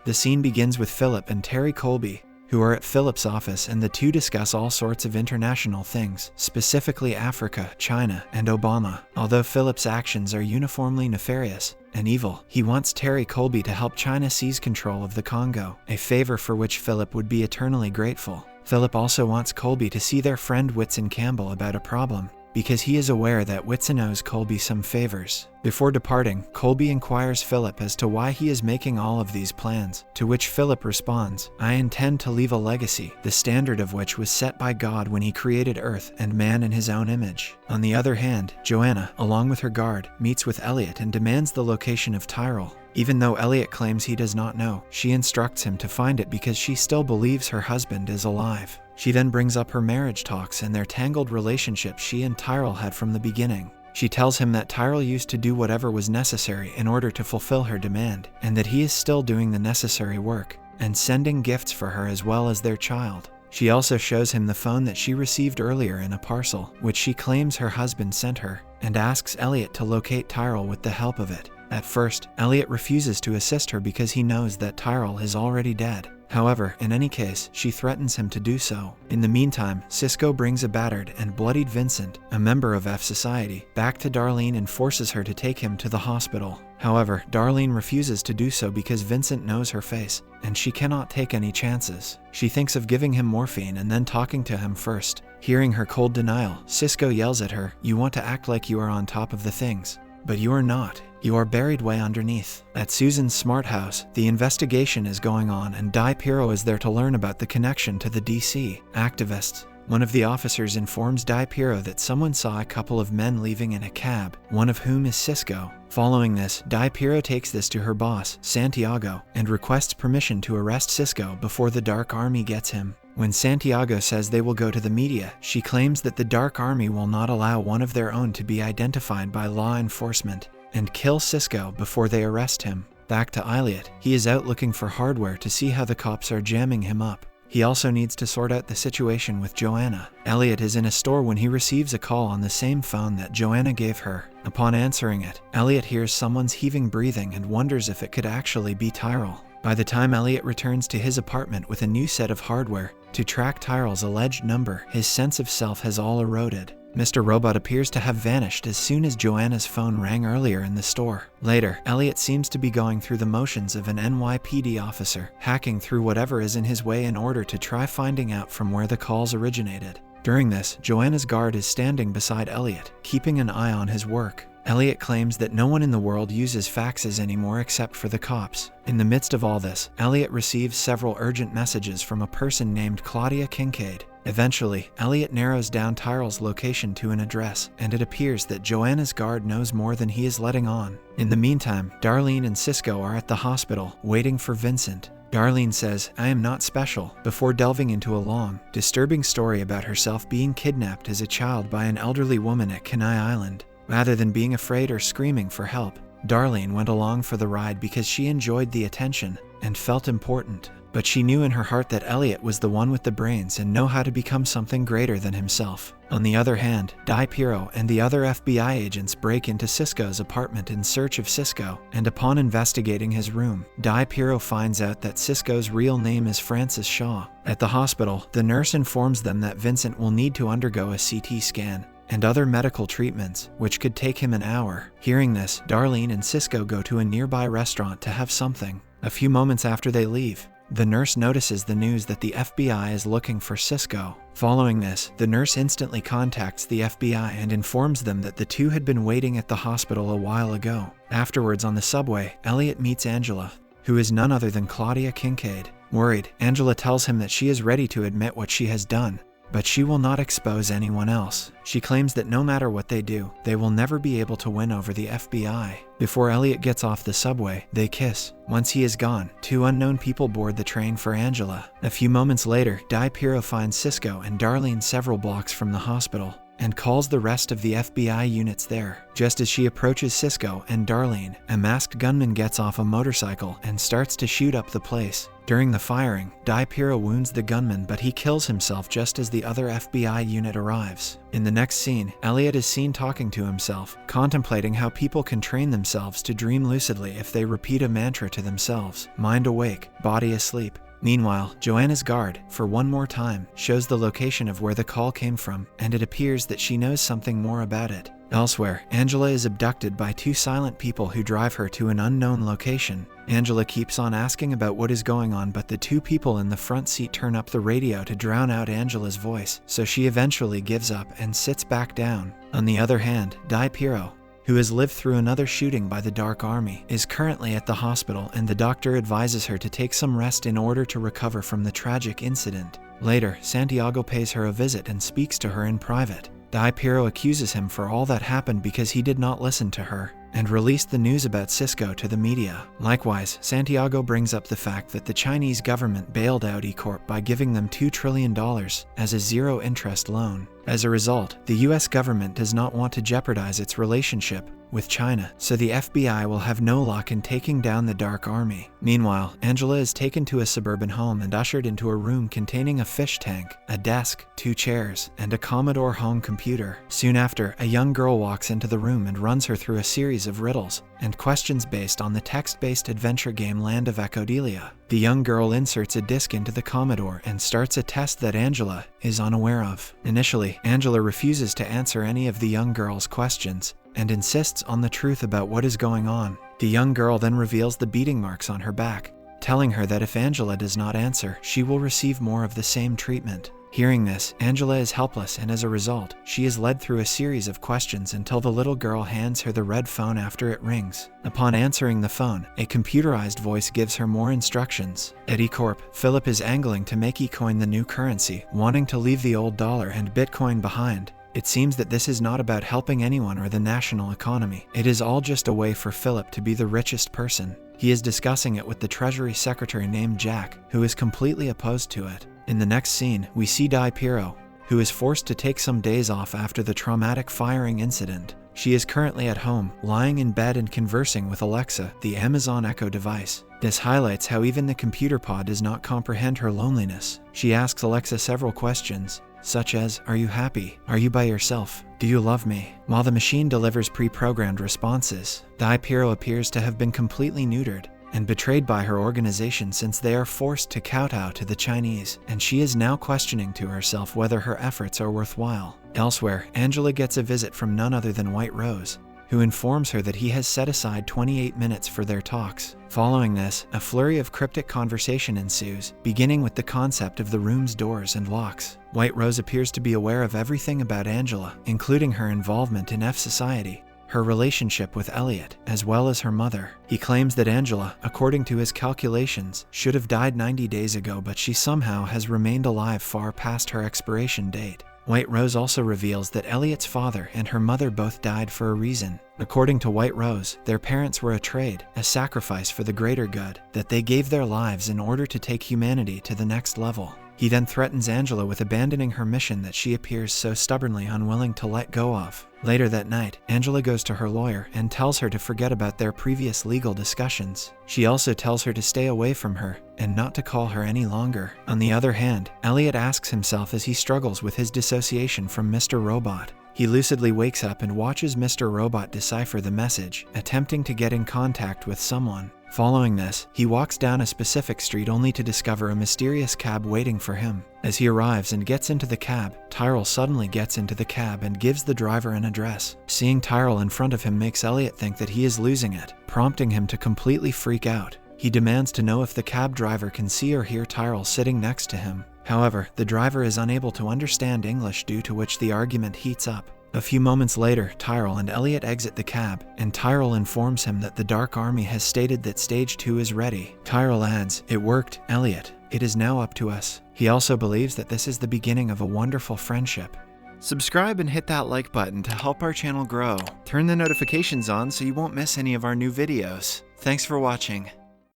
The scene begins with Philip and Terry Colby, who are at Philip's office, and the two discuss all sorts of international things, specifically Africa, China, and Obama. Although Philip's actions are uniformly nefarious and evil, he wants Terry Colby to help China seize control of the Congo, a favor for which Philip would be eternally grateful. Philip also wants Colby to see their friend Whitson Campbell about a problem, because he is aware that Whitson owes Colby some favors. Before departing, Colby inquires Philip as to why he is making all of these plans, to which Philip responds, "I intend to leave a legacy, the standard of which was set by God when he created earth and man in his own image." On the other hand, Joanna, along with her guard, meets with Elliot and demands the location of Tyrell. Even though Elliot claims he does not know, she instructs him to find it because she still believes her husband is alive. She then brings up her marriage talks and their tangled relationship she and Tyrell had from the beginning. She tells him that Tyrell used to do whatever was necessary in order to fulfill her demand, and that he is still doing the necessary work, and sending gifts for her as well as their child. She also shows him the phone that she received earlier in a parcel, which she claims her husband sent her, and asks Elliot to locate Tyrell with the help of it. At first, Elliot refuses to assist her because he knows that Tyrell is already dead. However, in any case, she threatens him to do so. In the meantime, Cisco brings a battered and bloodied Vincent, a member of F Society, back to Darlene and forces her to take him to the hospital. However, Darlene refuses to do so because Vincent knows her face, and she cannot take any chances. She thinks of giving him morphine and then talking to him first. Hearing her cold denial, Cisco yells at her, "You want to act like you are on top of the things, but you are not. You are buried way underneath." At Susan's smart house, the investigation is going on and DiPierro is there to learn about the connection to the DC activists. One of the officers informs DiPierro that someone saw a couple of men leaving in a cab, one of whom is Cisco. Following this, DiPierro takes this to her boss, Santiago, and requests permission to arrest Cisco before the Dark Army gets him. When Santiago says they will go to the media, she claims that the Dark Army will not allow one of their own to be identified by law enforcement, and kill Cisco before they arrest him. Back to Elliot, he is out looking for hardware to see how the cops are jamming him up. He also needs to sort out the situation with Joanna. Elliot is in a store when he receives a call on the same phone that Joanna gave her. Upon answering it, Elliot hears someone's heaving breathing and wonders if it could actually be Tyrell. By the time Elliot returns to his apartment with a new set of hardware to track Tyrell's alleged number, his sense of self has all eroded. Mr. Robot appears to have vanished as soon as Joanna's phone rang earlier in the store. Later, Elliot seems to be going through the motions of an NYPD officer, hacking through whatever is in his way in order to try finding out from where the calls originated. During this, Joanna's guard is standing beside Elliot, keeping an eye on his work. Elliot claims that no one in the world uses faxes anymore except for the cops. In the midst of all this, Elliot receives several urgent messages from a person named Claudia Kincaid. Eventually, Elliot narrows down Tyrell's location to an address, and it appears that Joanna's guard knows more than he is letting on. In the meantime, Darlene and Cisco are at the hospital, waiting for Vincent. Darlene says, "I am not special," before delving into a long, disturbing story about herself being kidnapped as a child by an elderly woman at Kenai Island. Rather than being afraid or screaming for help, Darlene went along for the ride because she enjoyed the attention and felt important. But she knew in her heart that Elliot was the one with the brains and know how to become something greater than himself. On the other hand, DiPierro and the other FBI agents break into Cisco's apartment in search of Cisco, and upon investigating his room, DiPierro finds out that Cisco's real name is Francis Shaw. At the hospital, the nurse informs them that Vincent will need to undergo a CT scan and other medical treatments, which could take him an hour. Hearing this, Darlene and Cisco go to a nearby restaurant to have something. A few moments after they leave, the nurse notices the news that the FBI is looking for Cisco. Following this, the nurse instantly contacts the FBI and informs them that the two had been waiting at the hospital a while ago. Afterwards on the subway, Elliot meets Angela, who is none other than Claudia Kincaid. Worried, Angela tells him that she is ready to admit what she has done, but she will not expose anyone else. She claims that no matter what they do, they will never be able to win over the FBI. Before Elliot gets off the subway, they kiss. Once he is gone, two unknown people board the train for Angela. A few moments later, DiPierro finds Cisco and Darlene several blocks from the hospital. and calls the rest of the FBI units there. Just as she approaches Cisco and Darlene, a masked gunman gets off a motorcycle and starts to shoot up the place. During the firing, DiPierro wounds the gunman, but he kills himself just as the other FBI unit arrives. In the next scene, Elliot is seen talking to himself, contemplating how people can train themselves to dream lucidly if they repeat a mantra to themselves: mind awake, body asleep. Meanwhile, Joanna's guard, for one more time, shows the location of where the call came from, and it appears that she knows something more about it. Elsewhere, Angela is abducted by two silent people who drive her to an unknown location. Angela keeps on asking about what is going on, but the two people in the front seat turn up the radio to drown out Angela's voice, so she eventually gives up and sits back down. On the other hand, DiPierro, who has lived through another shooting by the Dark Army, is currently at the hospital, and the doctor advises her to take some rest in order to recover from the tragic incident. Later, Santiago pays her a visit and speaks to her in private. DiPierro accuses him for all that happened because he did not listen to her and released the news about Cisco to the media. Likewise, Santiago brings up the fact that the Chinese government bailed out E-Corp by giving them $2 trillion as a zero-interest loan. As a result, the US government does not want to jeopardize its relationship with China, so the FBI will have no luck in taking down the Dark Army. Meanwhile, Angela is taken to a suburban home and ushered into a room containing a fish tank, a desk, 2 chairs, and a Commodore home computer. Soon after, a young girl walks into the room and runs her through a series of riddles and questions based on the text-based adventure game Land of Echodelia. The young girl inserts a disc into the Commodore and starts a test that Angela is unaware of. Initially, Angela refuses to answer any of the young girl's questions and insists on the truth about what is going on. The young girl then reveals the beating marks on her back, telling her that if Angela does not answer, she will receive more of the same treatment. Hearing this, Angela is helpless, and as a result, she is led through a series of questions until the little girl hands her the red phone after it rings. Upon answering the phone, a computerized voice gives her more instructions. At E-Corp, Philip is angling to make E-Coin the new currency, wanting to leave the old dollar and Bitcoin behind. It seems that this is not about helping anyone or the national economy. It is all just a way for Philip to be the richest person. He is discussing it with the Treasury Secretary named Jack, who is completely opposed to it. In the next scene, we see DiPierro, who is forced to take some days off after the traumatic firing incident. She is currently at home, lying in bed and conversing with Alexa, the Amazon Echo device. This highlights how even the computer pod does not comprehend her loneliness. She asks Alexa several questions, such as, "Are you happy? Are you by yourself? Do you love me?" While the machine delivers pre-programmed responses, DiPierro appears to have been completely neutered and betrayed by her organization since they are forced to kowtow to the Chinese, and she is now questioning to herself whether her efforts are worthwhile. Elsewhere, Angela gets a visit from none other than White Rose, who informs her that he has set aside 28 minutes for their talks. Following this, a flurry of cryptic conversation ensues, beginning with the concept of the room's doors and locks. White Rose appears to be aware of everything about Angela, including her involvement in F Society, her relationship with Elliot, as well as her mother. He claims that Angela, according to his calculations, should have died 90 days ago, but she somehow has remained alive far past her expiration date. White Rose also reveals that Elliot's father and her mother both died for a reason. According to White Rose, their parents were a trade, a sacrifice for the greater good, that they gave their lives in order to take humanity to the next level. He then threatens Angela with abandoning her mission that she appears so stubbornly unwilling to let go of. Later that night, Angela goes to her lawyer and tells her to forget about their previous legal discussions. She also tells her to stay away from her and not to call her any longer. On the other hand, Elliot asks himself as he struggles with his dissociation from Mr. Robot. He lucidly wakes up and watches Mr. Robot decipher the message, attempting to get in contact with someone. Following this, he walks down a specific street only to discover a mysterious cab waiting for him. As he arrives and gets into the cab, Tyrell suddenly gets into the cab and gives the driver an address. Seeing Tyrell in front of him makes Elliot think that he is losing it, prompting him to completely freak out. He demands to know if the cab driver can see or hear Tyrell sitting next to him. However, the driver is unable to understand English, due to which the argument heats up. A few moments later, Tyrell and Elliot exit the cab, and Tyrell informs him that the Dark Army has stated that Stage 2 is ready. Tyrell adds, "It worked, Elliot. It is now up to us." He also believes that this is the beginning of a wonderful friendship. Subscribe and hit that like button to help our channel grow. Turn the notifications on so you won't miss any of our new videos. Thanks for watching.